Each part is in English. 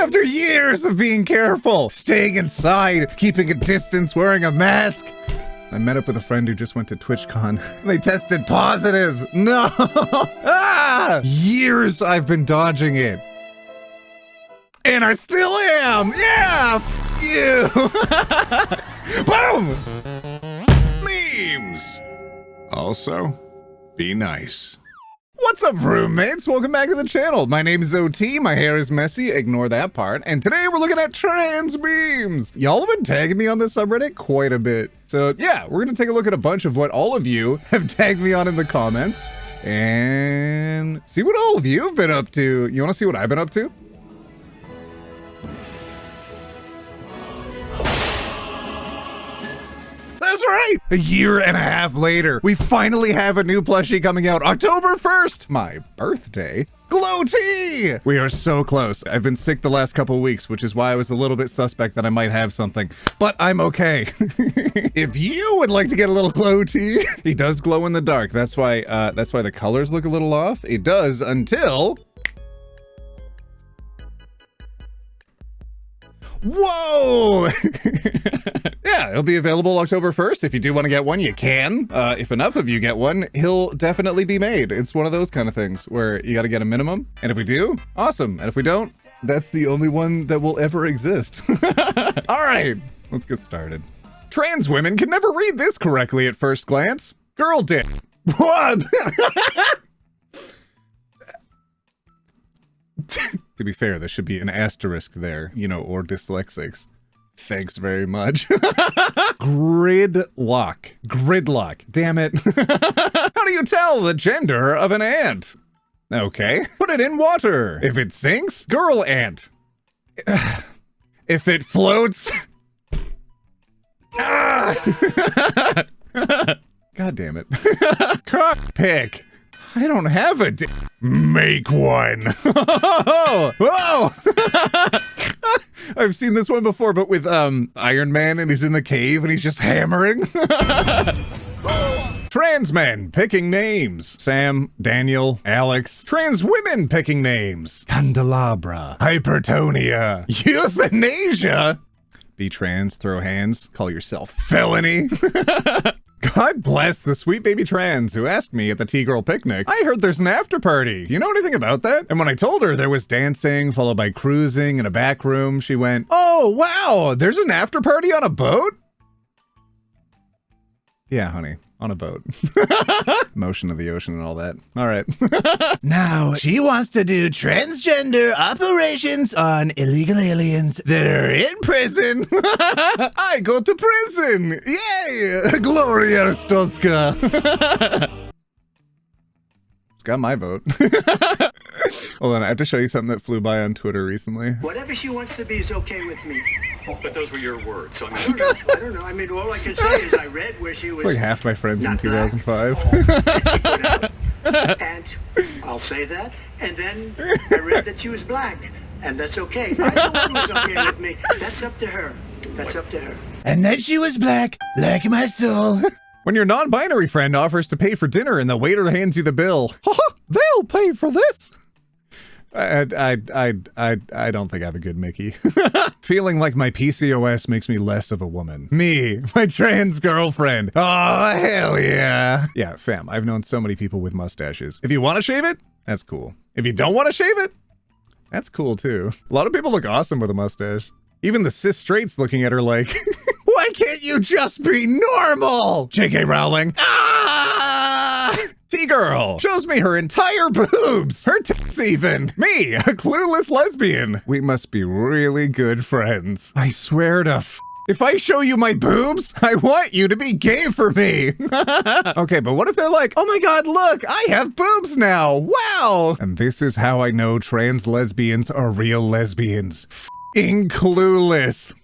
After years of being careful, staying inside, keeping a distance, wearing a mask, I met up with a friend who just went to TwitchCon. They tested positive. No! Years I've been dodging it. And I still am! Yeah! F you! Boom! Memes! Also, be nice. What's up, roommates? Welcome back to the channel. My name is OT, my hair is messy, ignore that part, and today we're looking at trans memes. Y'all have been tagging me on this subreddit quite a bit. So yeah, we're gonna take a look at a bunch of what all of you have tagged me on in the comments and see what all of you have been up to. You wanna see what I've been up to? That's right! A year and a half later, we finally have a new plushie coming out October 1st, my birthday. Glow tea! We are so close. I've been sick the last couple weeks, which is why I was a little bit suspect that I might have something, but I'm okay. If you would like to get a little glow tea, he does glow in the dark. That's why the colors look a little off. It does until... Whoa! Yeah, it'll be available October 1st. If you do want to get one, you can. If enough of you get one, he'll definitely be made. It's one of those kind of things where you got to get a minimum. And if we do, awesome. And if we don't, that's the only one that will ever exist. All right, let's get started. Trans women can never read this correctly at first glance. Girl dick. What? To be fair, there should be an asterisk there, you know, or dyslexics. Thanks very much. Gridlock. Gridlock. Damn it. How do you tell the gender of an ant? Okay. Put it in water. If it sinks, girl ant. If it floats... God damn it. Cockpick. I don't have a make one. Whoa! I've seen this one before, but with Iron Man, and he's in the cave and he's just hammering. Trans men picking names. Sam, Daniel, Alex. Trans women picking names. Candelabra. Hypertonia. Euthanasia. Be trans, throw hands, call yourself felony. God bless the sweet baby trans who asked me at the T-Girl picnic, I heard there's an after party. Do you know anything about that? And when I told her there was dancing followed by cruising in a back room, she went, oh, wow, there's an after party on a boat? Yeah, honey, on a boat. Motion of the ocean and all that. All right. Now, she wants to do transgender operations on illegal aliens that are in prison. I go to prison. Yay! Gloria Stoska. It's got my vote. Hold on, I have to show you something that flew by on Twitter recently. Whatever she wants to be is okay with me. But those were your words, so I don't know. I mean, all I can say is I read where she was. It's like half my friends in 2005. That she put out. And I'll say that. And then I read that she was black. And that's okay. Either one was okay with me. That's up to her. That's up to her. And then she was black, like my soul. When your non-binary friend offers to pay for dinner and the waiter hands you the bill, they'll pay for this. I don't think I have a good Mickey. Feeling like my PCOS makes me less of a woman. Me, my trans girlfriend. Oh, hell yeah. Yeah, fam, I've known so many people with mustaches. If you want to shave it, that's cool. If you don't want to shave it, that's cool too. A lot of people look awesome with a mustache. Even the cis straights looking at her like, why can't you just be normal? J.K. Rowling. Ah! T-Girl shows me her entire boobs, her tits even. Me, a clueless lesbian. We must be really good friends. I swear to if I show you my boobs, I want you to be gay for me. Okay, but what if they're like, oh my God, look, I have boobs now. Wow. And this is how I know trans lesbians are real lesbians. F***ing clueless.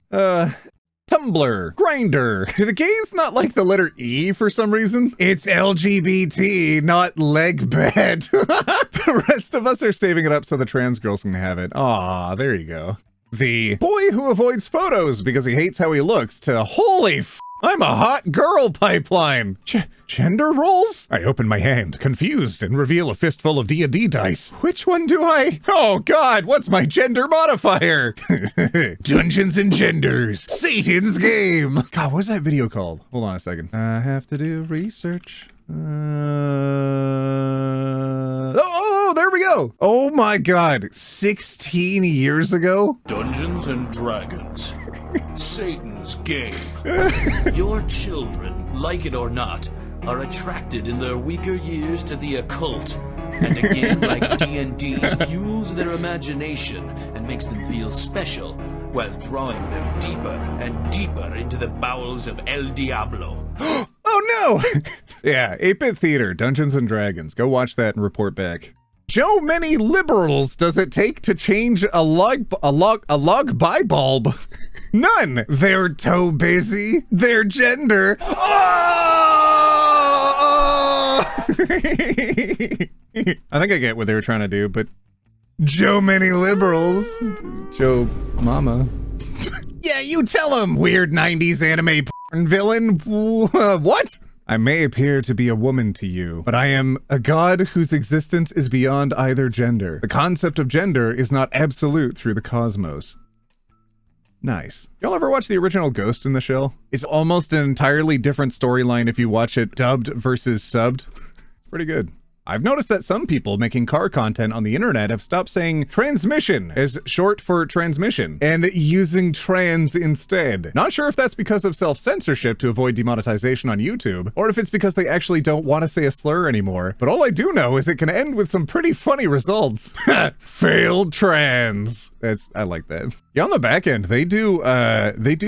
Tumblr, Grindr. Do the gays not like the letter E for some reason? It's LGBT, not leg bed. The rest of us are saving it up so the trans girls can have it. Aw, there you go. The boy who avoids photos because he hates how he looks to holy I'm a hot girl pipeline. Gender roles? I open my hand, confused, and reveal a fistful of D&D dice. Which one do I? Oh God, what's my gender modifier? Dungeons and Genders, Satan's game. God, what's that video called? Hold on a second. I have to do research. Oh, there we go. Oh my God, 16 years ago? Dungeons and Dragons. Satan's game. Your children, like it or not, are attracted in their weaker years to the occult. And a game like D&D fuels their imagination and makes them feel special, while drawing them deeper and deeper into the bowels of El Diablo. Oh no! Yeah, 8-Bit Theater, Dungeons and Dragons. Go watch that and report back. How many liberals does it take to change a log bulb? None. They're too busy. Their gender. Oh! I think I get what they were trying to do, but Joe many liberals. Joe mama. Yeah, you tell him, weird 90s anime porn villain. What? I may appear to be a woman to you, but I am a god whose existence is beyond either gender. The concept of gender is not absolute through the cosmos. Nice. Y'all ever watch the original Ghost in the Shell? It's almost an entirely different storyline if you watch it dubbed versus subbed. It's pretty good. I've noticed that some people making car content on the internet have stopped saying transmission as short for transmission and using trans instead. Not sure if that's because of self-censorship to avoid demonetization on YouTube, or if it's because they actually don't want to say a slur anymore. But all I do know is it can end with some pretty funny results. Failed trans. I like that. Yeah, on the back end, they do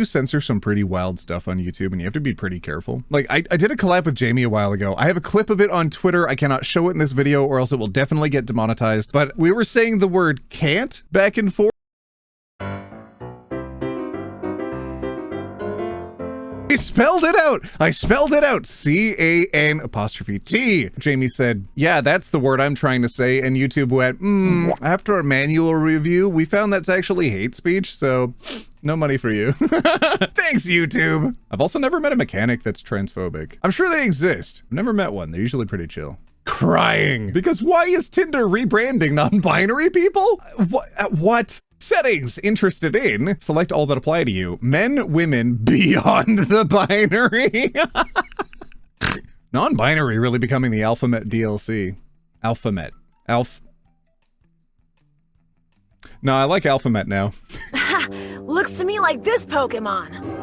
censor some pretty wild stuff on YouTube, and you have to be pretty careful. Like, I did a collab with Jamie a while ago. I have a clip of it on Twitter. I cannot show it in this video or else it will definitely get demonetized. But we were saying the word can't back and forth. I spelled it out. C-A-N''T. Jamie said, yeah, that's the word I'm trying to say. And YouTube went, after a manual review, we found that's actually hate speech. So no money for you. Thanks, YouTube. I've also never met a mechanic that's transphobic. I'm sure they exist. I've never met one. They're usually pretty chill. Crying. Because why is Tinder rebranding non-binary people? What? Settings. Interested in. Select all that apply to you. Men, women, beyond the binary. Non-binary really becoming the Alphabet DLC. Alphabet. No, I like Alphabet now. Looks to me like this Pokemon.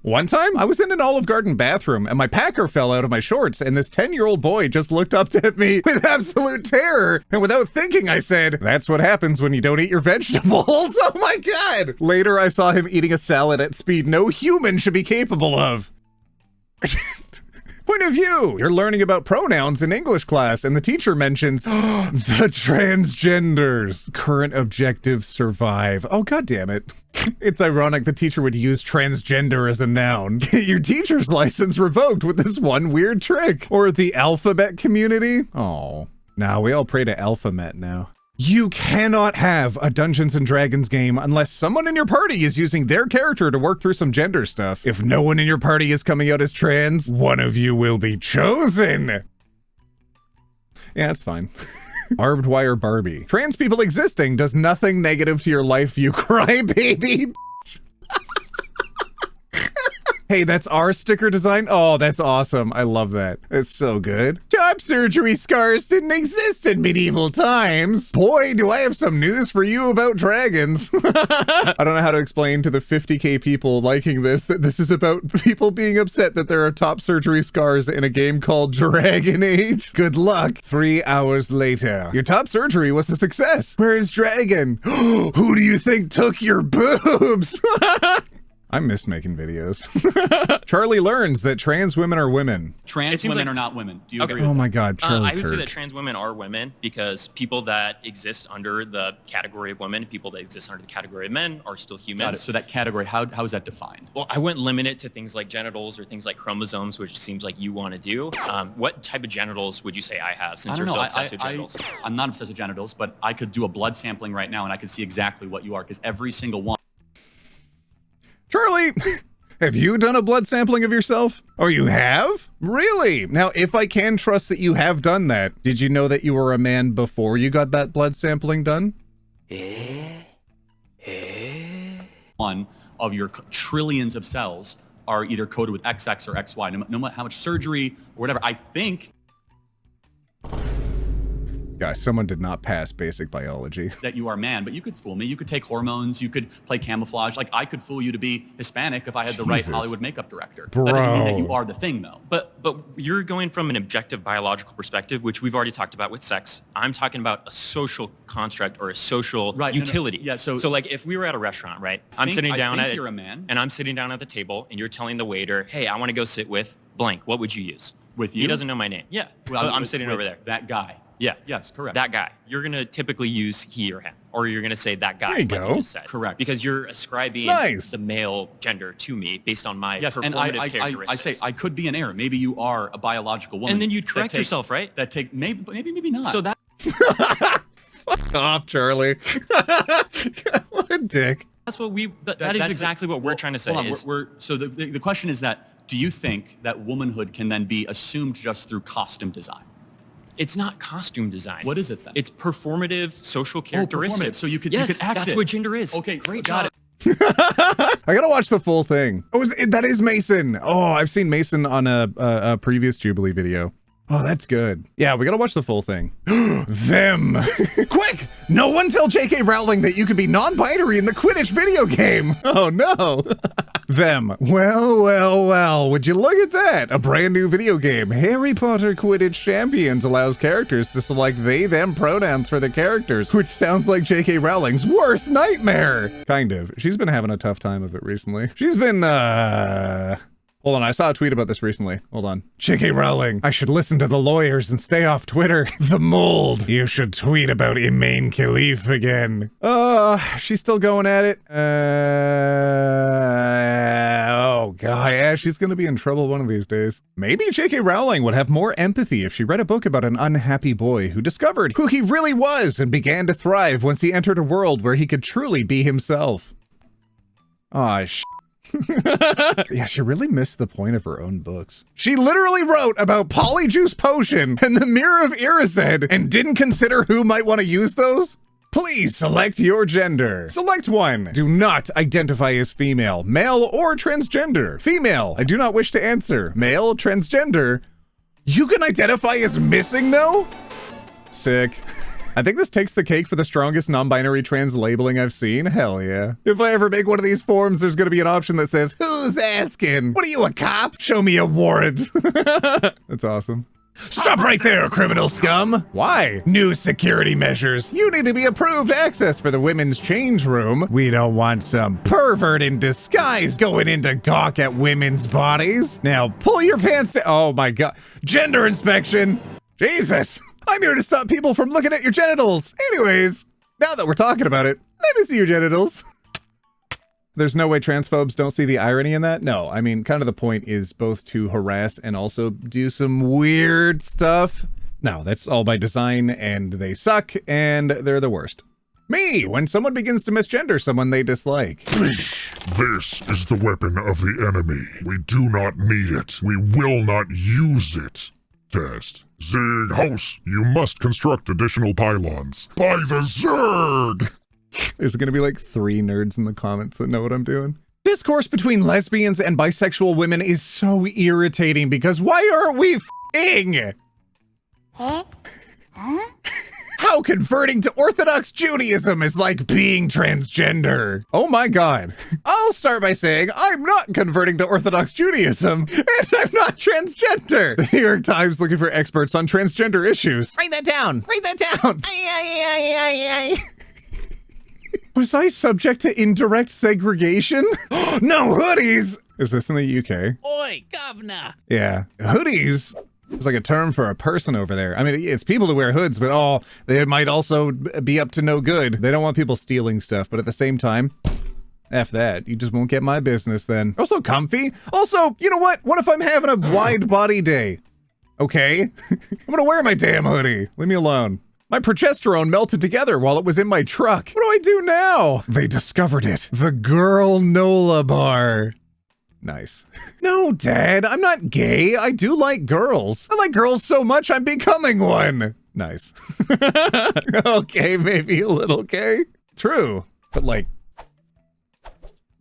One time, I was in an Olive Garden bathroom and my packer fell out of my shorts and this 10-year-old boy just looked up at me with absolute terror. And without thinking, I said, that's what happens when you don't eat your vegetables. Oh my God. Later, I saw him eating a salad at speed no human should be capable of. Point of view. You're learning about pronouns in English class and the teacher mentions the transgenders. Current objective survive. Oh, God damn it. It's ironic the teacher would use transgender as a noun. Get your teacher's license revoked with this one weird trick. Or the alphabet community. Oh, now we all pray to Alphabet now. You cannot have a Dungeons and Dragons game unless someone in your party is using their character to work through some gender stuff. If no one in your party is coming out as trans, one of you will be chosen. Yeah, that's fine. Barbed wire Barbie. Trans people existing does nothing negative to your life, you crybaby. Hey, that's our sticker design? Oh, that's awesome. I love that. It's so good. Top surgery scars didn't exist in medieval times. Boy, do I have some news for you about dragons. I don't know how to explain to the 50K people liking this that this is about people being upset that there are top surgery scars in a game called Dragon Age. Good luck. 3 hours later. Your top surgery was a success. Where's Dragon? Who do you think took your boobs? I miss making videos. Charlie learns that trans women are women. Trans women are not women. Do you agree? Oh my God, Charlie I would say Kirk. that trans women are women because people that exist under the category of women, people that exist under the category of men are still humans. Got it. So that category, how is that defined? Well, I wouldn't limit it to things like genitals or things like chromosomes, which seems like you want to do. What type of genitals would you say I have since you're so obsessed with genitals? I'm not obsessed with genitals, but I could do a blood sampling right now and I could see exactly what you are because every single one. Charlie, Have you done a blood sampling of yourself? Oh, you have? Really? Now, if I can trust that you have done that, did you know that you were a man before you got that blood sampling done? One of your trillions of cells are either coded with XX or XY, no matter how much surgery or whatever. I think Guys, someone did not pass basic biology. that you are a man, but you could fool me. You could take hormones, you could play camouflage. Like, I could fool you to be Hispanic if I had the right Hollywood makeup director. Bro. That doesn't mean that you are the thing, though. But you're going from an objective biological perspective, which we've already talked about with sex. I'm talking about a social construct or a social utility. Yeah, so like if we were at a restaurant, right? I'm sitting I down think at you're a man. and I'm sitting down at the table, and you're telling the waiter, "Hey, I want to go sit with blank. What would you use?" With you? He doesn't know my name. Yeah. Well, So I'm with- sitting with over there. That guy. Yeah. Yes, correct. That guy. You're going to typically use he or him, or you're going to say that guy. There you like go. just said. Correct. Because you're ascribing Nice. the male gender to me based on my Yes, and performative I characteristics. say I could be an error. Maybe you are a biological woman. And then you'd that correct takes- yourself, right? That take maybe not. So that Fuck off, Charlie. What a dick. that's what we. That is that's exactly what we're trying to say. Hold on, is- so the question is that, do you think that womanhood can then be assumed just through costume design? It's not costume design. What is it then? It's performative social performative. characteristics. So you could yes, act that's it. what gender is. Okay, great got job. it. I gotta watch the full thing. Oh, that is Mason. Oh, I've seen Mason on a previous Jubilee video. Oh, that's good. Yeah, we gotta watch the full thing. Them. Quick! No one tell J.K. Rowling that you could be non-binary in the Quidditch video game. Oh, no. Them. Well, would you look at that? A brand new video game. Harry Potter Quidditch Champions allows characters to select they, them pronouns for their characters, which sounds like J.K. Rowling's worst nightmare. Kind of. She's been having a tough time of it recently. She's been, Hold on, I saw a tweet about this recently. Hold on. J.K. Rowling, I should listen to the lawyers and stay off Twitter. The mold. You should tweet about Imane Khalif again. She's still going at it. Oh god, yeah, she's gonna be in trouble one of these days. Maybe J.K. Rowling would have more empathy if she read a book about an unhappy boy who discovered who he really was and began to thrive once he entered a world where he could truly be himself. Aw, yeah, she really missed the point of her own books. She literally wrote about Polyjuice Potion and the Mirror of Erised and didn't consider who might want to use those? Please select your gender. Select one. Do not identify as female, male, or transgender. Female, I do not wish to answer. Male, transgender. You can identify as missing, no? Sick. I think this takes the cake for the strongest non-binary trans labeling I've seen. Hell yeah. If I ever make one of these forms, there's gonna be an option that says, who's asking? What are you, a cop? Show me a warrant. That's awesome. Stop right there, criminal scum. Why? New security measures. You need to be approved access for the women's change room. We don't want some pervert in disguise going in to gawk at women's bodies. Now pull your pants down. Oh my god. Gender inspection. Jesus. I'm here to stop people from looking at your genitals. Anyways, now that we're talking about it, let me see your genitals. There's no way transphobes don't see the irony in that? No, I mean, kind of the point is both to harass and also do some weird stuff. No, that's all by design, and they suck, and they're the worst. Me, when someone begins to misgender someone they dislike. This is the weapon of the enemy. We do not need it. We will not use it. Test. Zerg house, you must construct additional pylons. By the Zerg! There's gonna be like 3 nerds in the comments that know what I'm doing. Discourse between lesbians and bisexual women is so irritating because why aren't we f***ing? Huh? How converting to Orthodox Judaism is like being transgender. Oh my god. I'll start by saying I'm not converting to Orthodox Judaism and I'm not transgender. The New York Times looking for experts on transgender issues. Write that down. Write that down. Was I subject to indirect segregation? No hoodies! Is this in the UK? Oi, governor! Yeah. Hoodies? It's like a term for a person over there. I mean, it's people to wear hoods, but they might also be up to no good. They don't want people stealing stuff, but at the same time, F that. You just won't get my business then. Also comfy. Also, you know what? What if I'm having a wide body day? Okay. I'm gonna wear my damn hoodie. Leave me alone. My progesterone melted together while it was in my truck. What do I do now? They discovered it. The girl Nola bar. Nice. No, Dad, I'm not gay. I do like girls. I like girls so much I'm becoming one. Nice. Okay, maybe a little gay. True, but like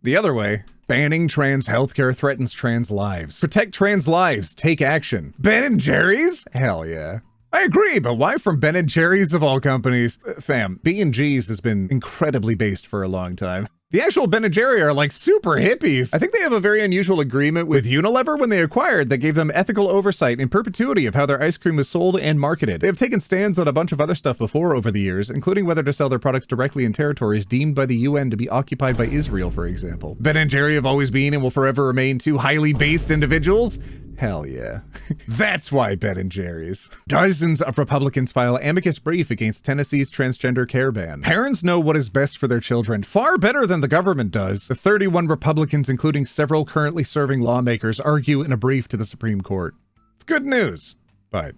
the other way. Banning trans healthcare threatens trans lives. Protect trans lives. Take action. Ben & Jerry's? Hell yeah. I agree, but why from Ben & Jerry's of all companies? Fam, B&G's has been incredibly based for a long time. The actual Ben & Jerry are like super hippies. I think they have a very unusual agreement with Unilever when they acquired that gave them ethical oversight in perpetuity of how their ice cream was sold and marketed. They have taken stands on a bunch of other stuff before over the years, including whether to sell their products directly in territories deemed by the UN to be occupied by Israel, for example. Ben & Jerry have always been and will forever remain two highly based individuals. Hell yeah. That's why Ben & Jerry's. Dozens of Republicans file amicus brief against Tennessee's transgender care ban. Parents know what is best for their children far better than the government does. The 31 Republicans, including several currently serving lawmakers, argue in a brief to the Supreme Court. It's good news, but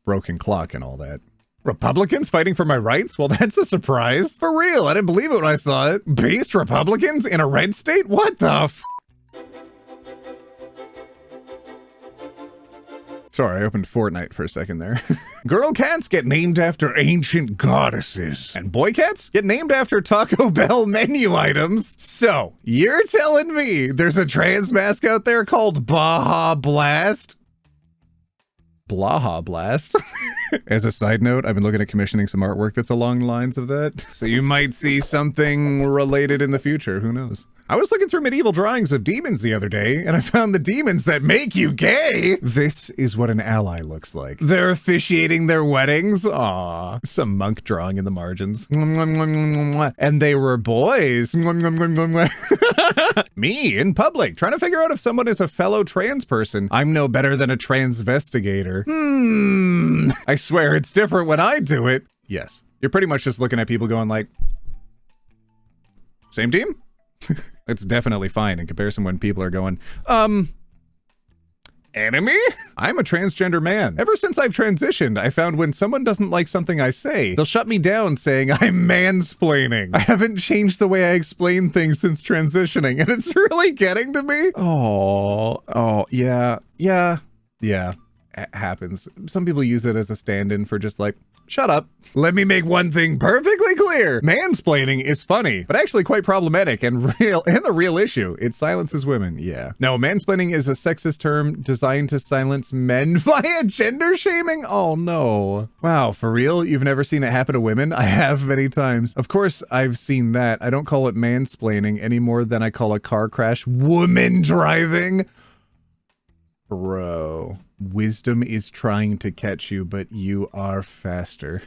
broken clock and all that. Republicans fighting for my rights? Well, that's a surprise. For real, I didn't believe it when I saw it. Based Republicans in a red state? What the f? Sorry, I opened Fortnite for a second there. Girl cats get named after ancient goddesses. And boy cats get named after Taco Bell menu items. So, you're telling me there's a trans mask out there called Baja Blast? Blaha Blast? As a side note, I've been looking at commissioning some artwork that's along the lines of that. So you might see something related in the future, who knows? I was looking through medieval drawings of demons the other day, and I found the demons that make you gay. This is what an ally looks like. They're officiating their weddings. Aw, some monk drawing in the margins. And they were boys. Me in public, trying to figure out if someone is a fellow trans person. I'm no better than a transvestigator. I swear it's different when I do it. Yes, you're pretty much just looking at people going like, same team? It's definitely fine in comparison when people are going, enemy? I'm a transgender man. Ever since I've transitioned, I found when someone doesn't like something I say, they'll shut me down saying I'm mansplaining. I haven't changed the way I explain things since transitioning, and it's really getting to me. Oh, yeah. It happens. Some people use it as a stand-in for just like, shut up. Let me make one thing perfectly clear. Mansplaining is funny, but actually quite problematic and the real issue. It silences women. Yeah. No, mansplaining is a sexist term designed to silence men via gender shaming. Oh no. Wow, for real? You've never seen it happen to women? I have many times. Of course, I've seen that. I don't call it mansplaining any more than I call a car crash woman driving. Bro, wisdom is trying to catch you, but you are faster.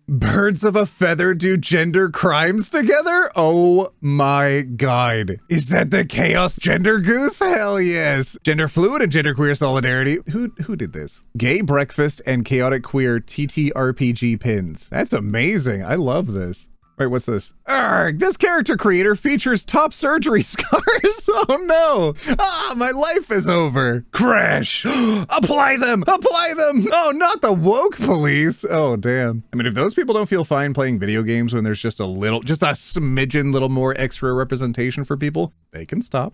Birds of a feather do gender crimes together? Oh my god. Is that the chaos gender goose? Hell yes. Gender fluid and genderqueer solidarity. Who did this? Gay breakfast and chaotic queer TTRPG pins. That's amazing. I love this. Wait, what's this? Arrgh, this character creator features top surgery scars. Oh no. Ah, my life is over. Crash. Apply them. Apply them. Oh, not the woke police. Oh, damn. I mean, if those people don't feel fine playing video games when there's just a smidgen little more extra representation for people, they can stop.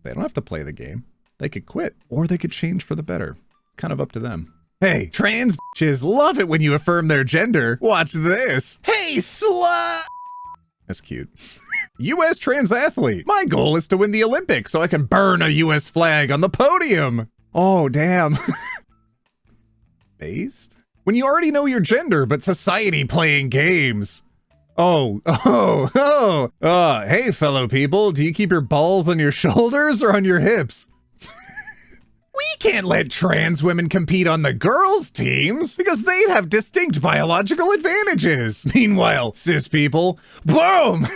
They don't have to play the game. They could quit, or they could change for the better. Kind of up to them. Hey, trans bitches love it when you affirm their gender. Watch this. Hey, slut! That's cute. U.S. trans athlete. My goal is to win the Olympics so I can burn a U.S. flag on the podium. Oh, damn. Based? When you already know your gender, but society playing games. Hey, fellow people, do you keep your balls on your shoulders or on your hips? We can't let trans women compete on the girls' teams because they'd have distinct biological advantages. Meanwhile, cis people, boom!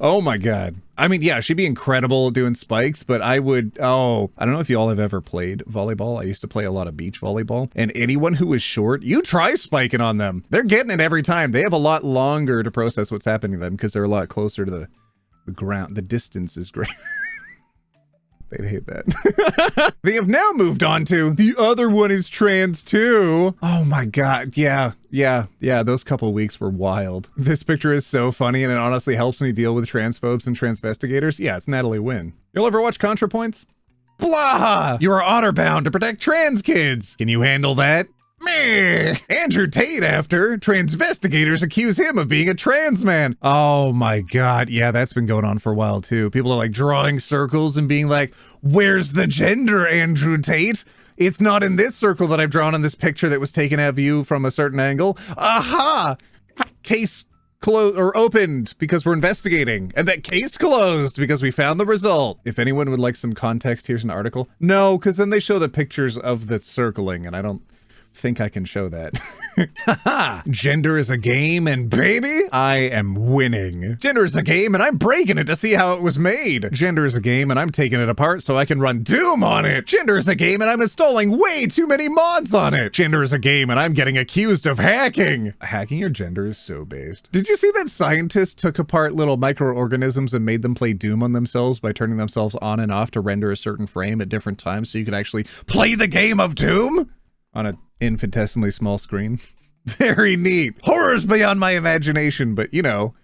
Oh my god. I mean, yeah, she'd be incredible doing spikes, but I don't know if you all have ever played volleyball. I used to play a lot of beach volleyball, and anyone who is short, you try spiking on them. They're getting it every time. They have a lot longer to process what's happening to them because they're a lot closer to the ground. The distance is great. They'd hate that. They have now moved on to the other one is trans too. Oh my god. Yeah. Those couple weeks were wild. This picture is so funny and it honestly helps me deal with transphobes and transvestigators. Yeah, it's Natalie Wynn. You'll ever watch ContraPoints? Blah! You are honor bound to protect trans kids. Can you handle that? Meh. Andrew Tate after transvestigators accuse him of being a trans man. Oh my God. Yeah, that's been going on for a while too. People are like drawing circles and being like, where's the gender, Andrew Tate? It's not in this circle that I've drawn in this picture that was taken at view from a certain angle. Aha! Case closed or opened because we're investigating, and that case closed because we found the result. If anyone would like some context, here's an article. No, because then they show the pictures of the circling, and I don't think I can show that. Gender is a game, and baby, I am winning. Gender is a game, and I'm breaking it to see how it was made. Gender is a game, and I'm taking it apart so I can run Doom on it. Gender is a game, and I'm installing way too many mods on it. Gender is a game, and I'm getting accused of hacking. Hacking your gender is so based. Did you see that scientists took apart little microorganisms and made them play Doom on themselves by turning themselves on and off to render a certain frame at different times so you could actually play the game of Doom on a infinitesimally small screen? Very neat. Horrors beyond my imagination, but you know,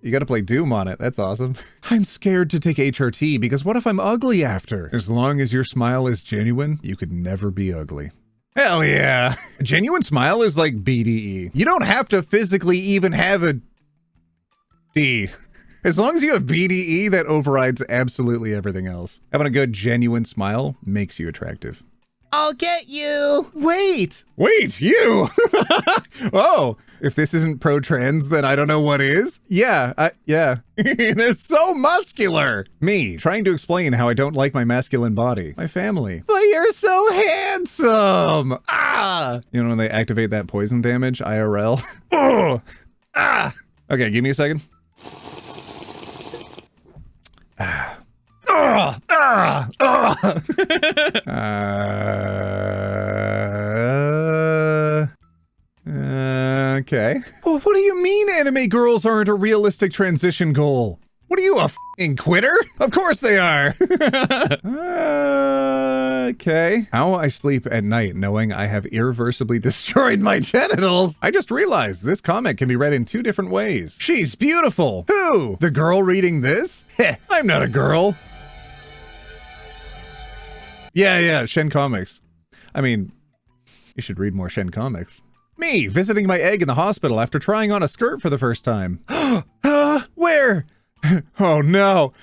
you gotta play Doom on it. That's awesome. I'm scared to take HRT because what if I'm ugly after? As long as your smile is genuine, you could never be ugly. Hell yeah. A genuine smile is like BDE. You don't have to physically even have a D. As long as you have BDE, that overrides absolutely everything else. Having a good genuine smile makes you attractive. I'll get you. Wait, you. Oh, if this isn't pro-trans, then I don't know what is. Yeah. They're so muscular. Me, trying to explain how I don't like my masculine body. My family. But you're so handsome. Ah. You know when they activate that poison damage, IRL? Oh. Ah. Okay, give me a second. Ah. Okay. Well, what do you mean anime girls aren't a realistic transition goal? What are you, a f***ing quitter? Of course they are. Okay. How I sleep at night knowing I have irreversibly destroyed my genitals. I just realized this comment can be read in two different ways. She's beautiful. Who? The girl reading this? Heh, I'm not a girl. Yeah, Shen Comics. I mean, you should read more Shen Comics. Me, visiting my egg in the hospital after trying on a skirt for the first time. Where? Oh no.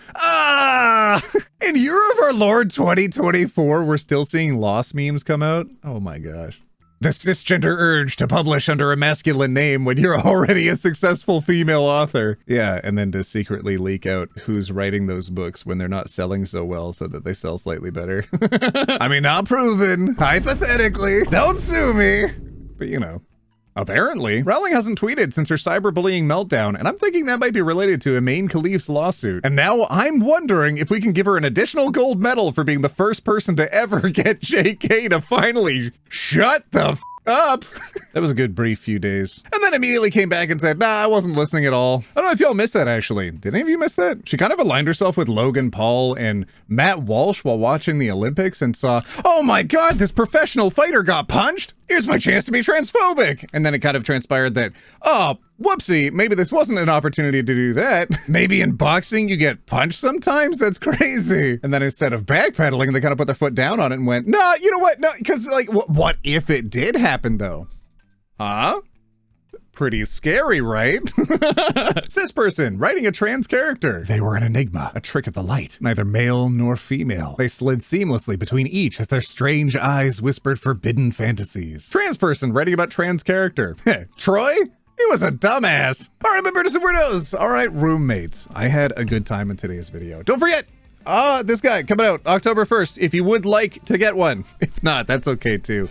In year of our Lord 2024, we're still seeing Lost memes come out? Oh my gosh. The cisgender urge to publish under a masculine name when you're already a successful female author. Yeah, and then to secretly leak out who's writing those books when they're not selling so well so that they sell slightly better. I mean, not proven, hypothetically. Don't sue me. But you know. Apparently, Rowling hasn't tweeted since her cyberbullying meltdown, and I'm thinking that might be related to Amain Khalif's lawsuit. And now I'm wondering if we can give her an additional gold medal for being the first person to ever get JK to finally shut the f up. That was a good brief few days. And then immediately came back and said, nah, I wasn't listening at all. I don't know if y'all missed that actually. Did any of you miss that? She kind of aligned herself with Logan Paul and Matt Walsh while watching the Olympics and saw, oh my God, this professional fighter got punched. Here's my chance to be transphobic. And then it kind of transpired that, oh, whoopsie, maybe this wasn't an opportunity to do that. Maybe in boxing you get punched sometimes? That's crazy. And then instead of backpedaling, they kind of put their foot down on it and went, no, you know what? No, because like, what if it did happen though? Huh? Pretty scary, right? Cis person writing a trans character. They were an enigma, a trick of the light, neither male nor female. They slid seamlessly between each as their strange eyes whispered forbidden fantasies. Trans person writing about trans character. Troy? He was a dumbass. All right, my Beardos and Weirdos. All right, roommates. I had a good time in today's video. Don't forget, this guy coming out October 1st, if you would like to get one. If not, that's okay too.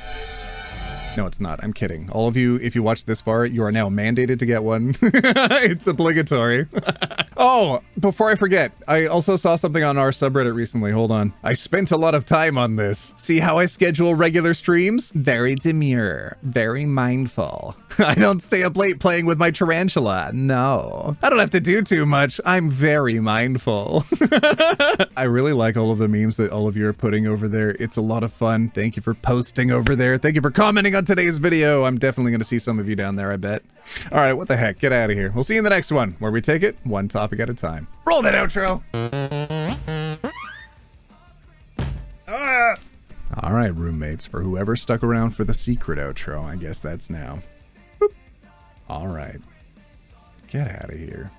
No, it's not. I'm kidding. All of you, if you watch this far, you are now mandated to get one. It's obligatory. Oh, before I forget, I also saw something on our subreddit recently. Hold on. I spent a lot of time on this. See how I schedule regular streams? Very demure, very mindful. I don't stay up late playing with my tarantula. No, I don't have to do too much. I'm very mindful. I really like all of the memes that all of you are putting over there. It's a lot of fun. Thank you for posting over there. Thank you for commenting on today's video. I'm definitely going to see some of you down there, I bet. All right, what the heck? Get out of here. We'll see you in the next one where we take it one topic at a time. Roll that outro. All right, roommates, for whoever stuck around for the secret outro, I guess that's now. Boop. All right. Get out of here.